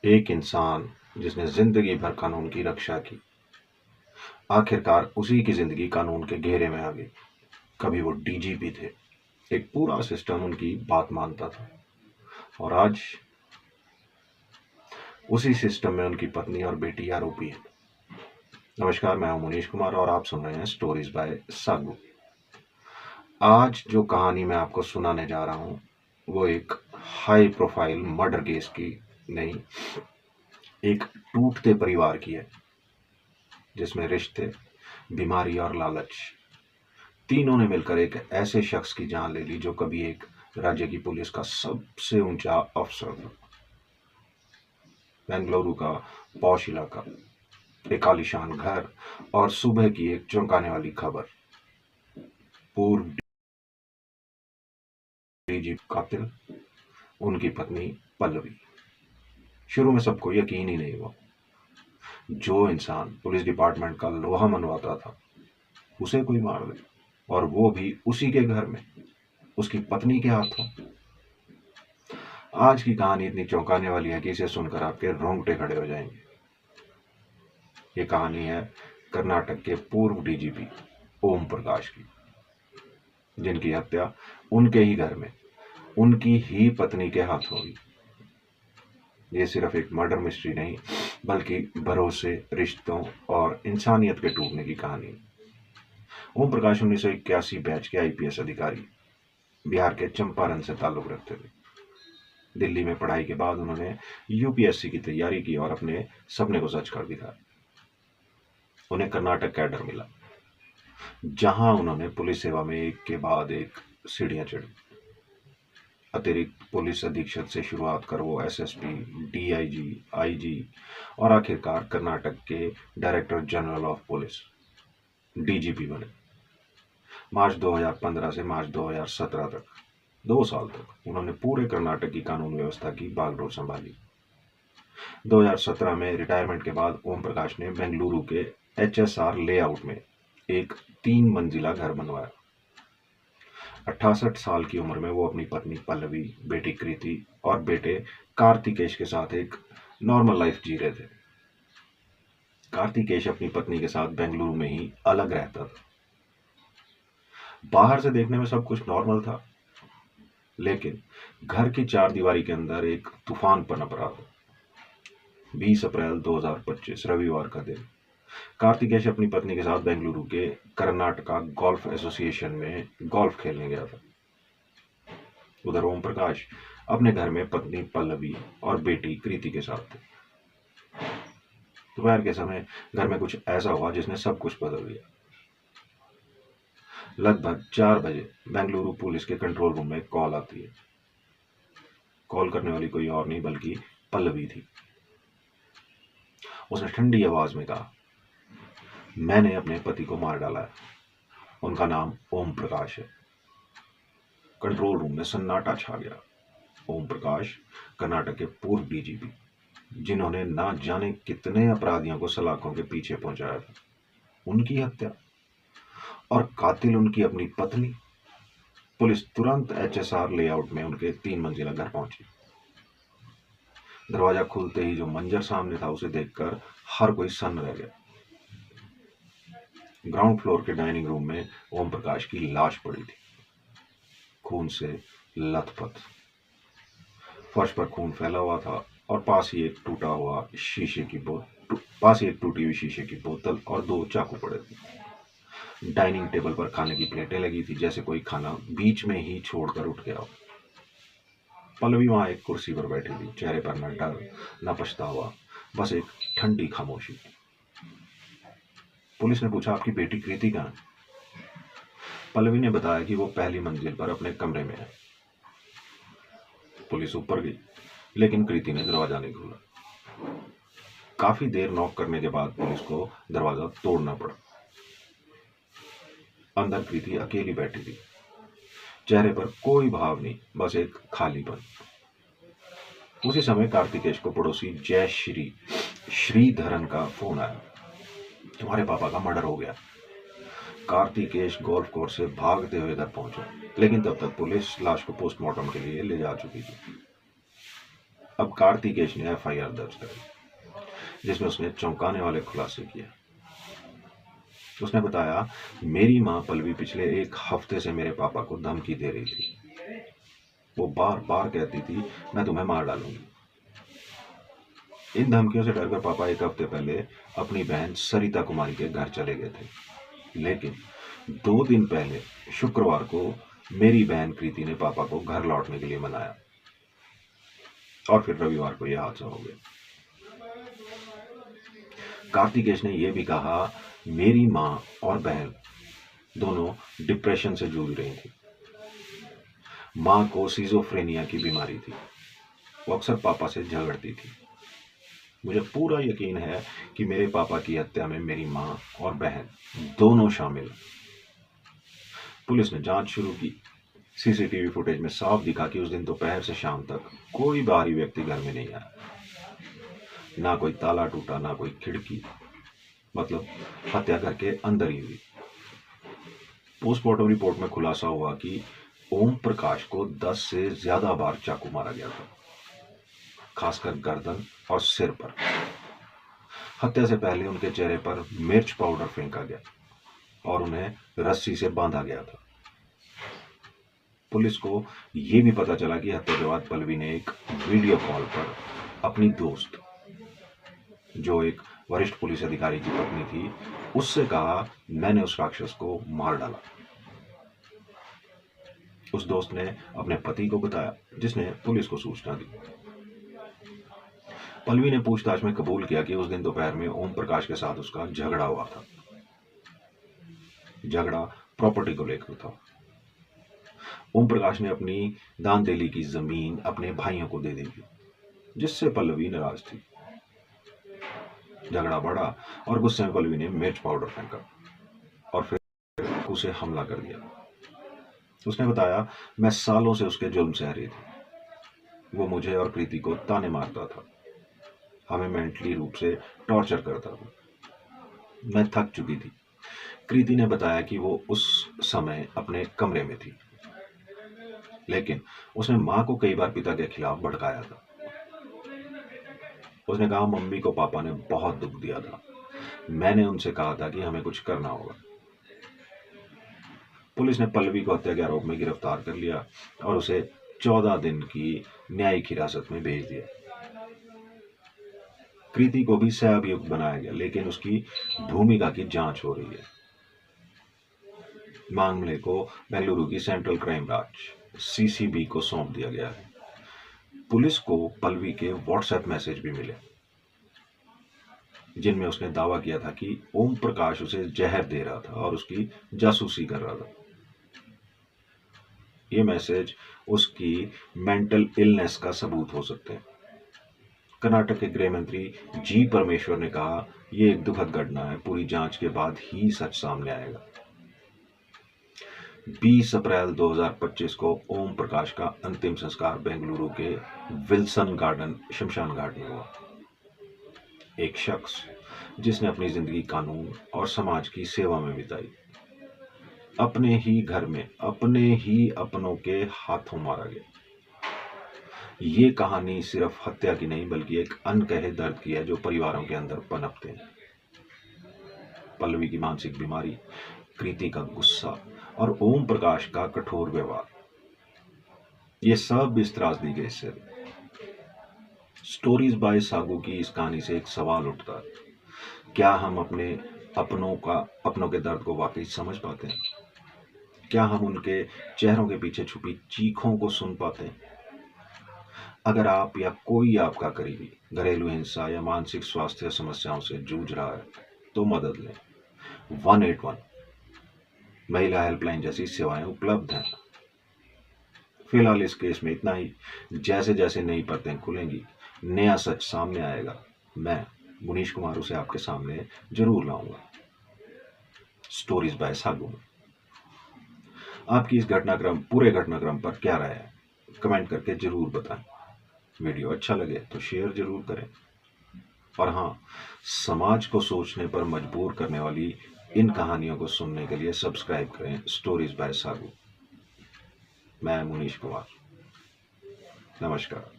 एक इंसान जिसने जिंदगी भर कानून की रक्षा की, आखिरकार उसी की जिंदगी कानून के घेरे में आ गई। कभी वो डीजीपी थे, एक पूरा सिस्टम उनकी बात मानता था, और आज उसी सिस्टम में उनकी पत्नी और बेटी आरोपी है। नमस्कार, मैं हूं मुनीश कुमार और आप सुन रहे हैं स्टोरीज बाय सागू। आज जो कहानी मैं आपको सुनाने जा रहा हूं वो एक हाई प्रोफाइल मर्डर केस की नहीं, एक टूटते परिवार की है, जिसमें रिश्ते, बीमारी और लालच तीनों ने मिलकर एक ऐसे शख्स की जान ले ली जो कभी एक राज्य की पुलिस का सबसे ऊंचा अफसर था। बेंगलुरु का पौश इलाका, एक आलीशान घर और सुबह की एक चौंकाने वाली खबर। पूर्व डीजीपी कातिल, उनकी पत्नी पल्लवी। शुरू में सबको यकीन ही नहीं हुआ। जो इंसान पुलिस डिपार्टमेंट का लोहा मनवाता था, उसे कोई मार दे, और वो भी उसी के घर में, उसकी पत्नी के हाथों। आज की कहानी इतनी चौंकाने वाली है कि इसे सुनकर आपके रोंगटे खड़े हो जाएंगे। ये कहानी है कर्नाटक के पूर्व डीजीपी ओम प्रकाश की, जिनकी हत्या उनके ही घर में, उनकी ही पत्नी के हाथों हुई। ये सिर्फ एक मर्डर मिस्ट्री नहीं, बल्कि भरोसे, रिश्तों और इंसानियत के टूटने की कहानी। ओम प्रकाश 1981 बैच के आईपीएस अधिकारी, बिहार के चंपारण से ताल्लुक रखते थे। दिल्ली में पढ़ाई के बाद उन्होंने यूपीएससी की तैयारी की और अपने सपने को सच कर दिखाया। उन्हें कर्नाटक कैडर मिला, जहां उन्होंने पुलिस सेवा में एक के बाद एक सीढ़ियां चढ़ी। अतिरिक्त पुलिस अधीक्षक से शुरुआत कर वो एसएसपी, डीआईजी, आईजी और आखिरकार कर्नाटक के director general of police, DGP बने। मार्च 2015 से मार्च 2017 तक, 2 साल तक उन्होंने पूरे कर्नाटक की कानून व्यवस्था की बागडोर संभाली। 2017 में रिटायरमेंट के बाद ओम प्रकाश ने बेंगलुरु के एचएसआर लेआउट में एक 3 मंजिला घर बनवाया। 68 साल की उम्र में वो अपनी पत्नी पल्लवी, बेटी कृति और बेटे कार्तिकेश के साथ एक नॉर्मल लाइफ जी रहे थे। कार्तिकेश अपनी पत्नी के साथ बेंगलुरु में ही अलग रहता था। बाहर से देखने में सब कुछ नॉर्मल था, लेकिन घर की 4 दीवारी के अंदर एक तूफान पनप रहा था। 20 अप्रैल 2025 रविवार का दिन, कार्तिकेश अपनी पत्नी के साथ बेंगलुरु के कर्नाटका गोल्फ एसोसिएशन में गोल्फ खेलने गया था। उधर ओम प्रकाश अपने घर में पत्नी पल्लवी और बेटी कृति के साथ थे। दोपहर के समय घर में कुछ ऐसा हुआ जिसने सब कुछ बदल दिया। लगभग 4 बजे बेंगलुरु पुलिस के कंट्रोल रूम में कॉल आती है। कॉल करने वाली कोई और नहीं बल्कि पल्लवी थी। उसने ठंडी आवाज में कहा, मैंने अपने पति को मार डाला है। उनका नाम ओम प्रकाश है। कंट्रोल रूम में सन्नाटा छा गया। ओम प्रकाश कर्नाटक के पूर्व डीजीपी, जिन्होंने ना जाने कितने अपराधियों को सलाखों के पीछे पहुंचाया था, उनकी हत्या, और कातिल उनकी अपनी पत्नी। पुलिस तुरंत एचएसआर लेआउट में उनके 3 मंजिला घर पहुंची। दरवाजा खुलते ही जो मंजर सामने था उसे देखकर हर कोई सन्न रह गया। ग्राउंड फ्लोर के डाइनिंग रूम में ओम प्रकाश की लाश पड़ी थी, खून से लथपथ। फर्श पर खून फैला हुआ था और पास ही एक टूटी हुई शीशे की बोतल और 2 चाकू पड़े थे। डाइनिंग टेबल पर खाने की प्लेटें लगी थी, जैसे कोई खाना बीच में ही छोड़कर उठ गया हो। पल्लवी वहां एक कुर्सी पर बैठी थी, चेहरे पर न डर न पछतावा, बस एक ठंडी खामोशी। पुलिस ने पूछा, आपकी बेटी कृति कहाँ है? पल्लवी ने बताया कि वो पहली मंजिल पर अपने कमरे में है। पुलिस ऊपर गई, लेकिन कृति ने दरवाजा नहीं खोला। काफी देर नॉक करने के बाद पुलिस को दरवाजा तोड़ना पड़ा। अंदर कृति अकेली बैठी थी, चेहरे पर कोई भाव नहीं, बस एक खालीपन। उसी समय कार्तिकेश को पड़ोसी जय श्रीधरन का फोन आया, तुम्हारे पापा का मर्डर हो गया। कार्तिकेश गोल्फ कोर्स से भागते हुए घर पहुंचा, लेकिन तब तक पुलिस लाश को पोस्टमार्टम के लिए ले जा चुकी थी। अब कार्तिकेश ने FIR दर्ज करी जिसमें उसने चौंकाने वाले खुलासे किए। उसने बताया, मेरी माँ पल्लवी पिछले 1 हफ्ते से मेरे पापा को धमकी दे रही थी। वो बार बार कहती थी, मैं तुम्हें मार डालूंगी। इन धमकियों से डरकर पापा 1 हफ्ते पहले अपनी बहन सरिता कुमारी के घर चले गए थे। लेकिन 2 दिन पहले शुक्रवार को मेरी बहन कृति ने पापा को घर लौटने के लिए मनाया और फिर रविवार को यह हादसा हो गया। कार्तिकेश ने यह भी कहा, मेरी माँ और बहन दोनों डिप्रेशन से जूझ रही थी। माँ को सिजोफ्रेनिया की बीमारी थी। वो अक्सर पापा से झगड़ती थी। मुझे पूरा यकीन है कि मेरे पापा की हत्या में मेरी माँ और बहन दोनों शामिल हैं। पुलिस ने जांच शुरू की। CCTV फुटेज में साफ दिखा कि उस दिन दोपहर से शाम तक कोई बाहरी व्यक्ति घर में नहीं आया। ना कोई ताला टूटा, ना कोई खिड़की। मतलब हत्या घर के अंदर ही हुई। पोस्टमार्टम रिपोर्ट में खुलासा हुआ कि ओम प्रकाश को 10 से ज्यादा बार चाकू मारा गया था, खासकर गर्दन और सिर पर। हत्या से पहले उनके चेहरे पर मिर्च पाउडर फेंका गया और उन्हें रस्सी से बांधा गया था। पुलिस को यह भी पता चला कि हत्या के बाद पल्लवी ने एक वीडियो कॉल पर अपनी दोस्त, जो एक वरिष्ठ पुलिस अधिकारी की पत्नी थी, उससे कहा, मैंने उस राक्षस को मार डाला। उस दोस्त ने अपने पति को बताया, जिसने पुलिस को सूचना दी। पल्लवी ने पूछताछ में कबूल किया कि उस दिन दोपहर में ओम प्रकाश के साथ उसका झगड़ा हुआ था। झगड़ा प्रॉपर्टी को लेकर था। ओम प्रकाश ने अपनी दानदेली की जमीन अपने भाइयों को दे दी थी, जिससे पल्लवी नाराज थी। झगड़ा बढ़ा और गुस्से में पल्लवी ने मिर्च पाउडर फेंका और फिर उसे हमला कर दिया। उसने बताया, मैं सालों से उसके जुल्म सह रही थी। वो मुझे और कृति को ताने मारता था, हमें मेंटली रूप से टॉर्चर करता था। मैं थक चुकी थी। कृति ने बताया कि वो उस समय अपने कमरे में थी, लेकिन उसने मां को कई बार पिता के खिलाफ भड़काया था। उसने कहा, मम्मी को पापा ने बहुत दुख दिया था। मैंने उनसे कहा था कि हमें कुछ करना होगा। पुलिस ने पल्लवी को हत्या के आरोप में गिरफ्तार कर लिया और उसे 14 दिन की न्यायिक हिरासत में भेज दिया। कृति को भी सह अभियुक्त बनाया गया, लेकिन उसकी भूमिका की जांच हो रही है। मामले को बेंगलुरु की सेंट्रल क्राइम ब्रांच CCB को सौंप दिया गया है। पुलिस को पल्लवी के व्हाट्सएप मैसेज भी मिले, जिनमें उसने दावा किया था कि ओम प्रकाश उसे जहर दे रहा था और उसकी जासूसी कर रहा था। ये मैसेज उसकी मेंटल इलनेस का सबूत हो सकते हैं। कर्नाटक के गृह मंत्री G परमेश्वर ने कहा, यह एक दुखद घटना है, पूरी जांच के बाद ही सच सामने आएगा। 20 अप्रैल 2025 को ओम प्रकाश का अंतिम संस्कार बेंगलुरु के विल्सन गार्डन शमशान घाट में हुआ। एक शख्स जिसने अपनी जिंदगी कानून और समाज की सेवा में बिताई, अपने ही घर में अपने ही अपनों के हाथों मारा गया। ये कहानी सिर्फ हत्या की नहीं, बल्कि एक अनकहे दर्द की है जो परिवारों के अंदर पनपते हैं। पल्लवी की मानसिक बीमारी, कृति का गुस्सा और ओम प्रकाश का कठोर व्यवहार, ये सब इस त्रासदी के हिस्से थे। स्टोरीज बाय सागू की इस कहानी से एक सवाल उठता है, क्या हम अपने अपनों के दर्द को वाकई समझ पाते हैं? क्या हम उनके चेहरों के पीछे छुपी चीखों को सुन पाते हैं? अगर आप या कोई आपका करीबी घरेलू हिंसा या मानसिक स्वास्थ्य समस्याओं से जूझ रहा है, तो मदद लें। 181 महिला हेल्पलाइन जैसी सेवाएं उपलब्ध हैं। फिलहाल इस केस में इतना ही। जैसे जैसे नई परतें खुलेंगी, नया सच सामने आएगा, मैं मुनीश कुमार उसे आपके सामने जरूर लाऊंगा। Stories bye सागू। आपकी इस पूरे घटनाक्रम पर क्या राय है? कमेंट करके जरूर बताएं। वीडियो अच्छा लगे तो शेयर जरूर करें। और हाँ, समाज को सोचने पर मजबूर करने वाली इन कहानियों को सुनने के लिए सब्सक्राइब करें स्टोरीज बाय सागू। मैं मुनीश कुमार, नमस्कार।